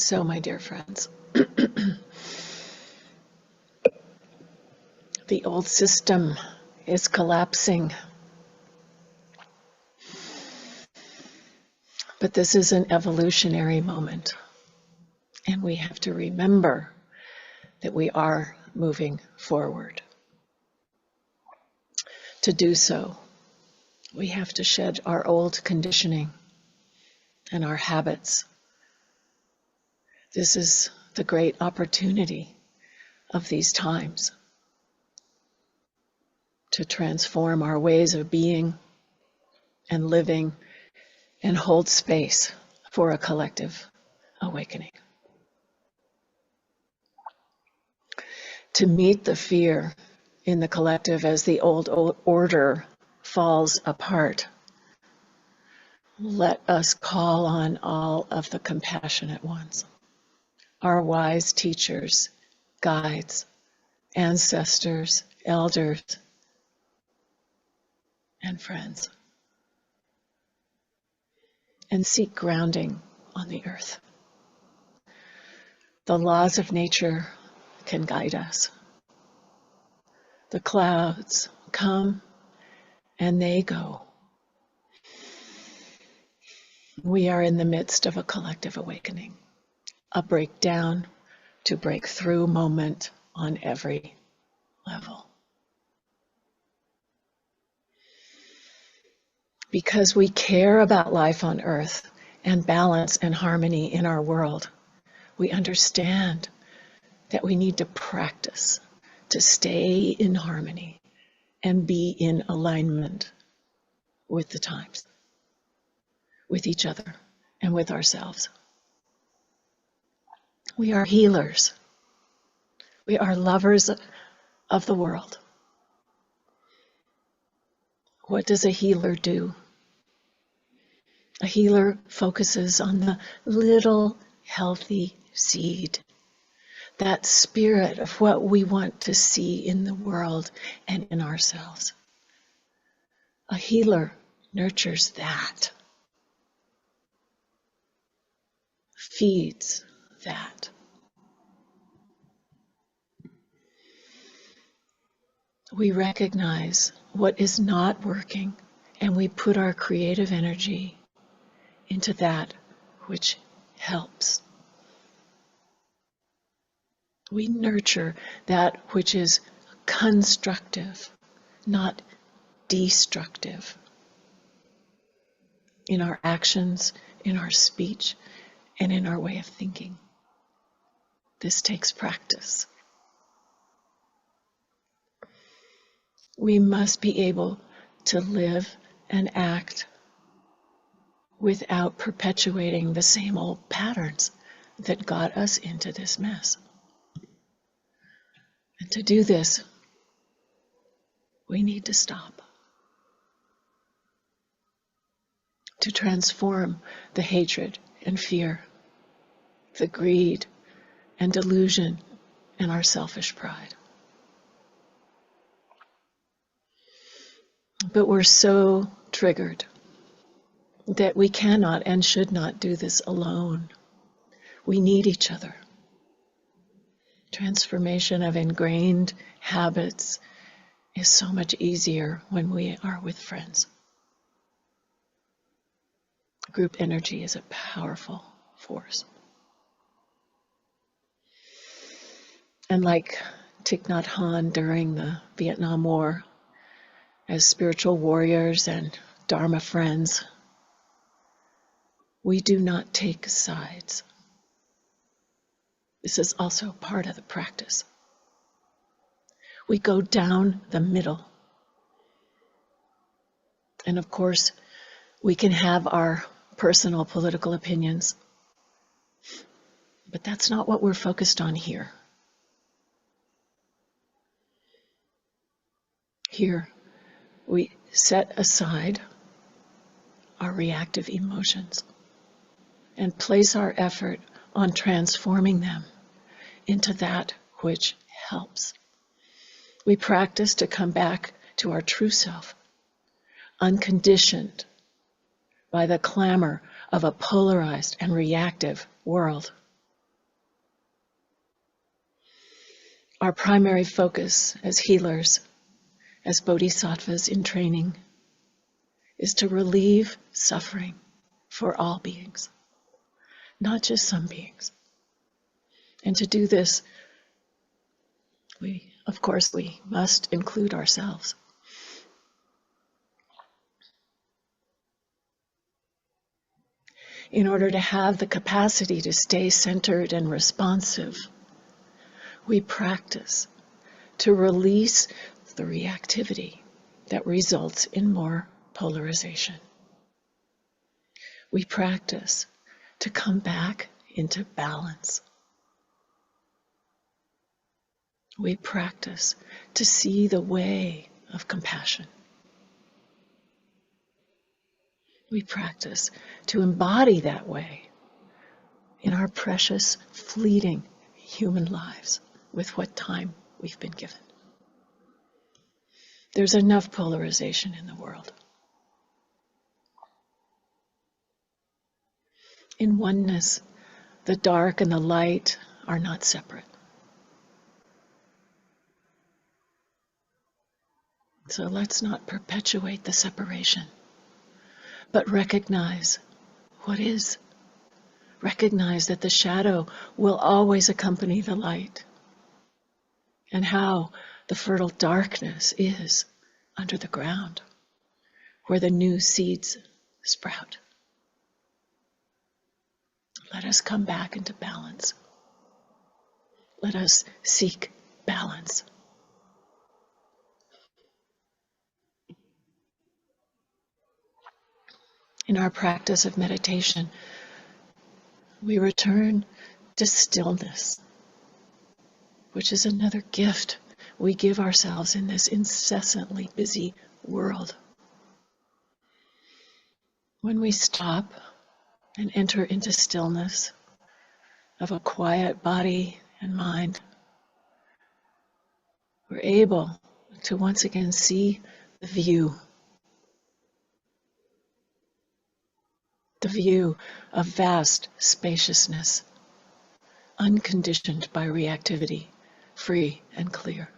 So, my dear friends, the old system is collapsing. But this is an evolutionary moment. And we have to remember that we are moving forward. To do so, we have to shed our old conditioning and our habits. This is the great opportunity of these times to transform our ways of being and living and hold space for a collective awakening. To meet the fear in the collective as the old order falls apart, let us call on all of the compassionate ones, our wise teachers, guides, ancestors, elders, and friends, and seek grounding on the earth. The laws of nature can guide us. The clouds come and they go. We are in the midst of a collective awakening, a breakdown to break through moment on every level. Because we care about life on earth and balance and harmony in our world, we understand that we need to practice to stay in harmony and be in alignment with the times, with each other, and with ourselves. We are healers. We are lovers of the world. What does a healer do? A healer focuses on the little healthy seed, that spirit of what we want to see in the world and in ourselves. A healer nurtures that, feeds that. We recognize what is not working, and we put our creative energy into that which helps. We nurture that which is constructive, not destructive, in our actions, in our speech, and in our way of thinking. This takes practice. We must be able to live and act without perpetuating the same old patterns that got us into this mess. And to do this, we need to stop. To transform the hatred and fear, the greed and delusion, and our selfish pride. But we're so triggered that we cannot and should not do this alone. We need each other. Transformation of ingrained habits is so much easier when we are with friends. Group energy is a powerful force. And like Thich Nhat Hanh during the Vietnam War, as spiritual warriors and dharma friends, we do not take sides. This is also part of the practice. We go down the middle. And of course, we can have our personal political opinions, but that's not what we're focused on here. Here, we set aside our reactive emotions and place our effort on transforming them into that which helps. We practice to come back to our true self, unconditioned by the clamor of a polarized and reactive world. Our primary focus as healers, as bodhisattvas in training, is to relieve suffering for all beings, not just some beings. And to do this, of course, we must include ourselves. In order to have the capacity to stay centered and responsive, we practice to release the reactivity that results in more polarization. We practice to come back into balance. We practice to see the way of compassion. We practice to embody that way in our precious, fleeting human lives with what time we've been given. There's enough polarization in the world. In oneness, the dark and the light are not separate. So let's not perpetuate the separation, but recognize what is. Recognize that the shadow will always accompany the light, and how the fertile darkness is under the ground, where the new seeds sprout. Let us come back into balance. Let us seek balance. In our practice of meditation, we return to stillness, which is another gift we give ourselves in this incessantly busy world. When we stop and enter into stillness of a quiet body and mind, we're able to once again see the view of vast spaciousness, unconditioned by reactivity, free and clear.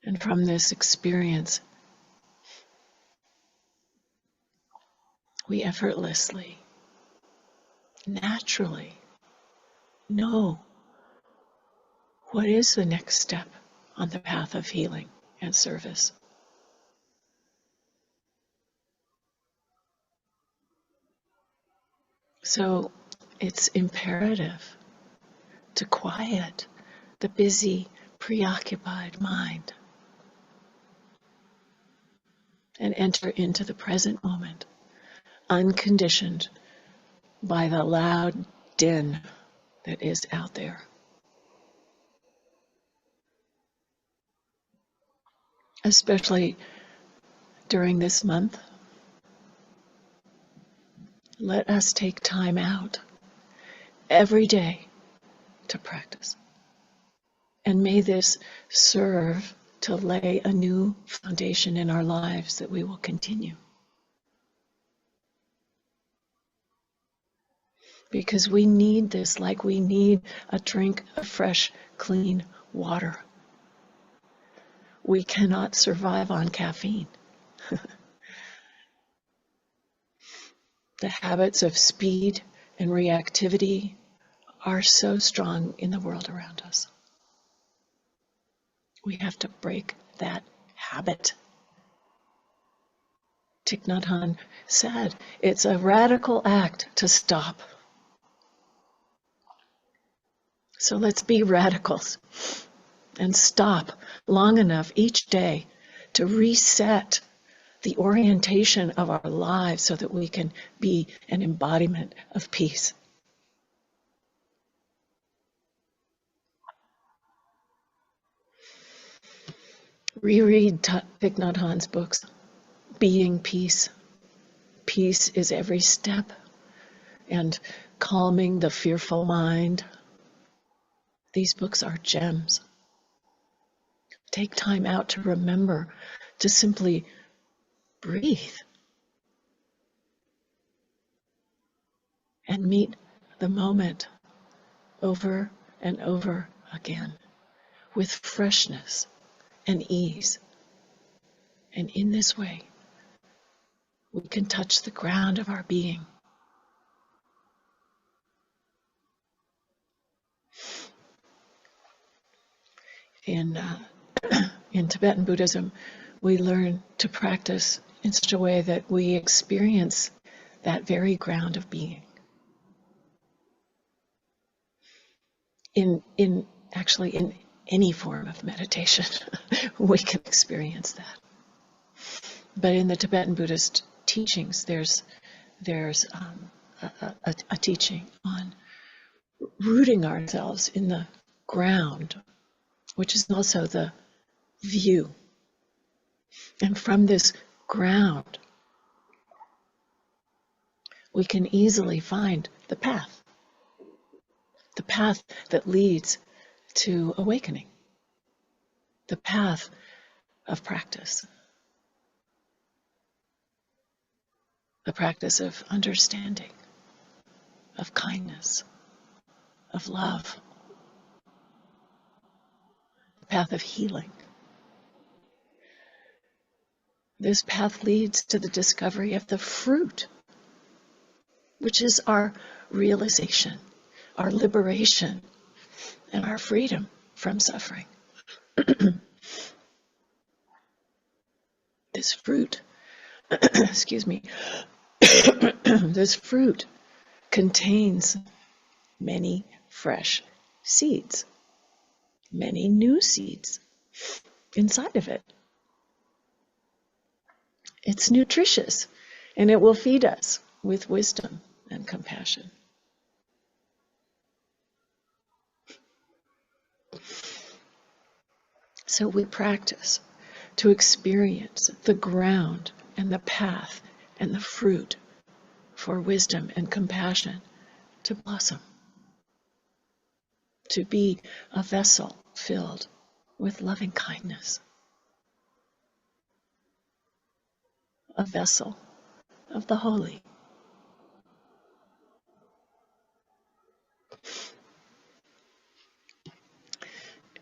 And from this experience, we effortlessly, naturally know what is the next step on the path of healing and service. So it's imperative to quiet the busy, preoccupied mind and enter into the present moment, unconditioned by the loud din that is out there. Especially during this month, let us take time out every day to practice. And may this serve to lay a new foundation in our lives that we will continue. Because we need this like we need a drink of fresh, clean water. We cannot survive on caffeine. The habits of speed and reactivity are so strong in the world around us. We have to break that habit. Thich Nhat Hanh said, it's a radical act to stop. So let's be radicals and stop long enough each day to reset the orientation of our lives so that we can be an embodiment of peace. Reread Thich Nhat Hanh's books, Being Peace. Peace is every step, and Calming the Fearful Mind. These books are gems. Take time out to remember to simply breathe and meet the moment over and over again with freshness and ease. And in this way, we can touch the ground of our being. In Tibetan Buddhism, we learn to practice in such a way that we experience that very ground of being. In any form of meditation, we can experience that. But in the Tibetan Buddhist teachings, there's a teaching on rooting ourselves in the ground, which is also the view. And from this ground, we can easily find the path that leads to awakening, the path of practice, the practice of understanding, of kindness, of love, the path of healing. This path leads to the discovery of the fruit, which is our realization, our liberation, and our freedom from suffering. This fruit, excuse me, this fruit contains many fresh seeds, many new seeds inside of it. It's nutritious, and it will feed us with wisdom and compassion. So we practice to experience the ground and the path and the fruit for wisdom and compassion to blossom, to be a vessel filled with loving kindness, a vessel of the holy.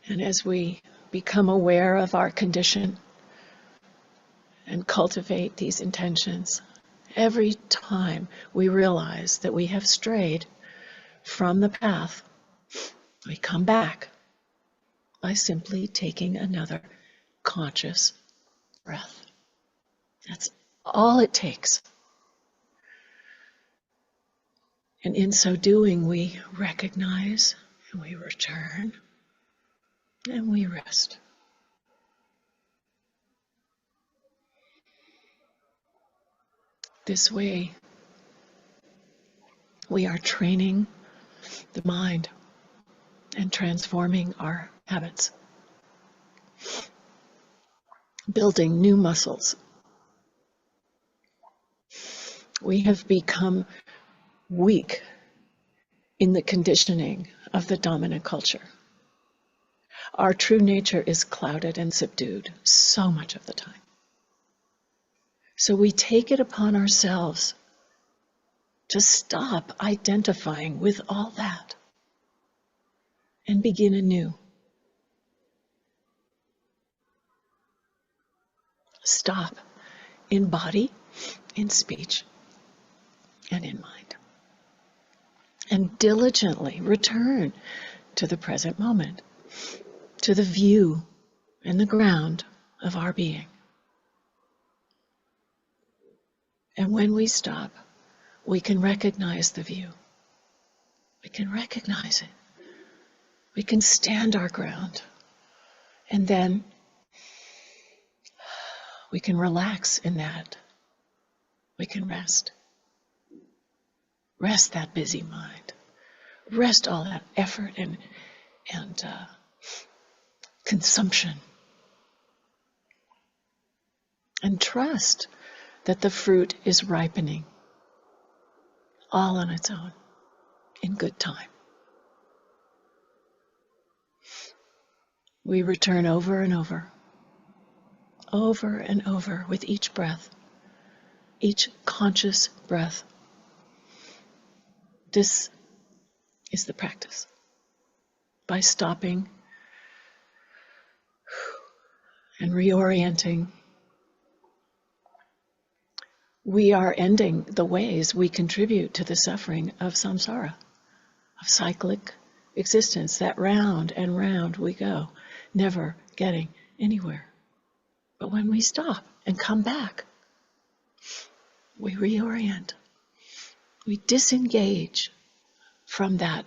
And as we become aware of our condition and cultivate these intentions, every time we realize that we have strayed from the path, we come back by simply taking another conscious breath. That's all it takes. And in so doing, we recognize and we return and we rest. This way, we are training the mind and transforming our habits, building new muscles. We have become weak in the conditioning of the dominant culture. Our true nature is clouded and subdued so much of the time. So we take it upon ourselves to stop identifying with all that and begin anew. Stop in body, in speech, and in mind. And diligently return to the present moment, to the view and the ground of our being. And when we stop, we can recognize the view. We can recognize it. We can stand our ground. And then we can relax in that. We can rest. Rest that busy mind. Rest all that effort and consumption. And trust that the fruit is ripening all on its own in good time. We return over and over and over with each breath, each conscious breath. This is the practice. by stopping and reorienting, we are ending the ways we contribute to the suffering of samsara, of cyclic existence, that round and round we go, never getting anywhere. But when we stop and come back, we reorient. We disengage from that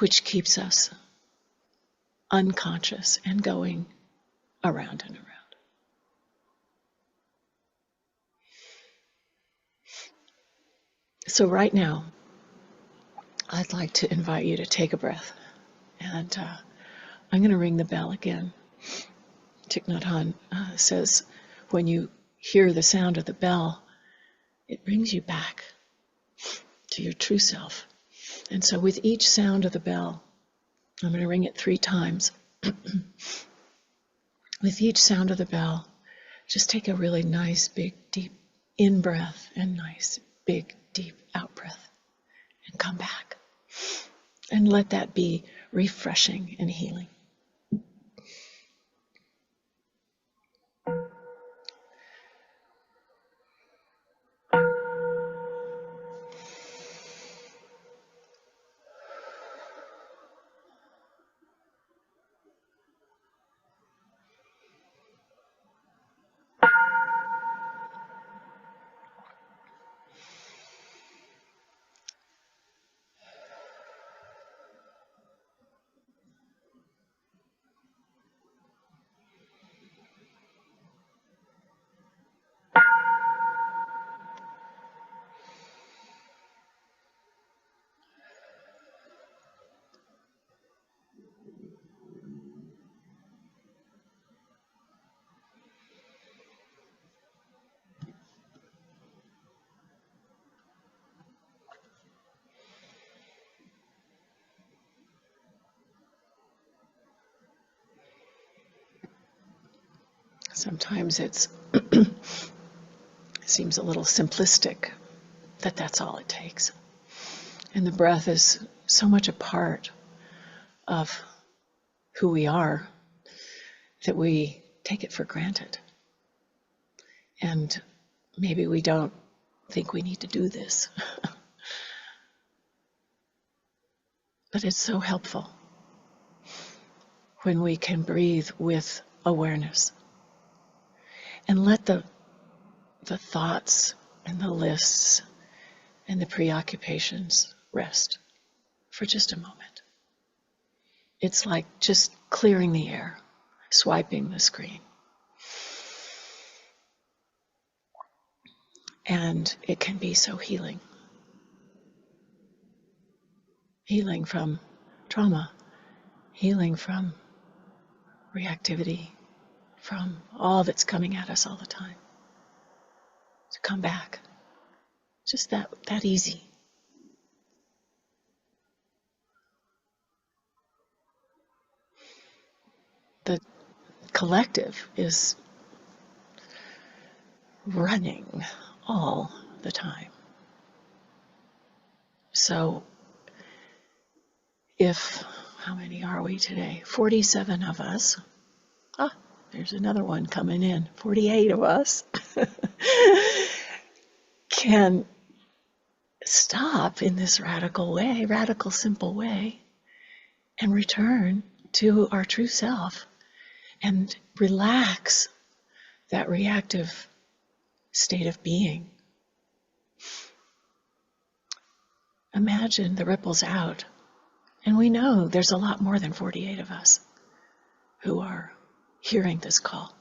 which keeps us unconscious and going around and around. So right now, I'd like to invite you to take a breath. And I'm going to ring the bell again. Thich Nhat Hanh says, when you hear the sound of the bell, it brings you back to your true self. And so with each sound of the bell, I'm going to ring it 3 times. With each sound of the bell, just take a really nice, big, deep in-breath and nice, big, deep out-breath. And come back. And let that be refreshing and healing. Sometimes it seems a little simplistic that that's all it takes. And the breath is so much a part of who we are that we take it for granted. And maybe we don't think we need to do this. But it's so helpful when we can breathe with awareness and let the thoughts and the lists and the preoccupations rest for just a moment. It's like just clearing the air, swiping the screen. And it can be so healing. Healing from trauma, healing from reactivity, from all that's coming at us all the time. To come back. Just that easy. The collective is running all the time. So how many are we today? 47 of us. There's another one coming in. 48 of us can stop in this radical simple way, and return to our true self and relax that reactive state of being. Imagine the ripples out. And we know there's a lot more than 48 of us who are hearing this call.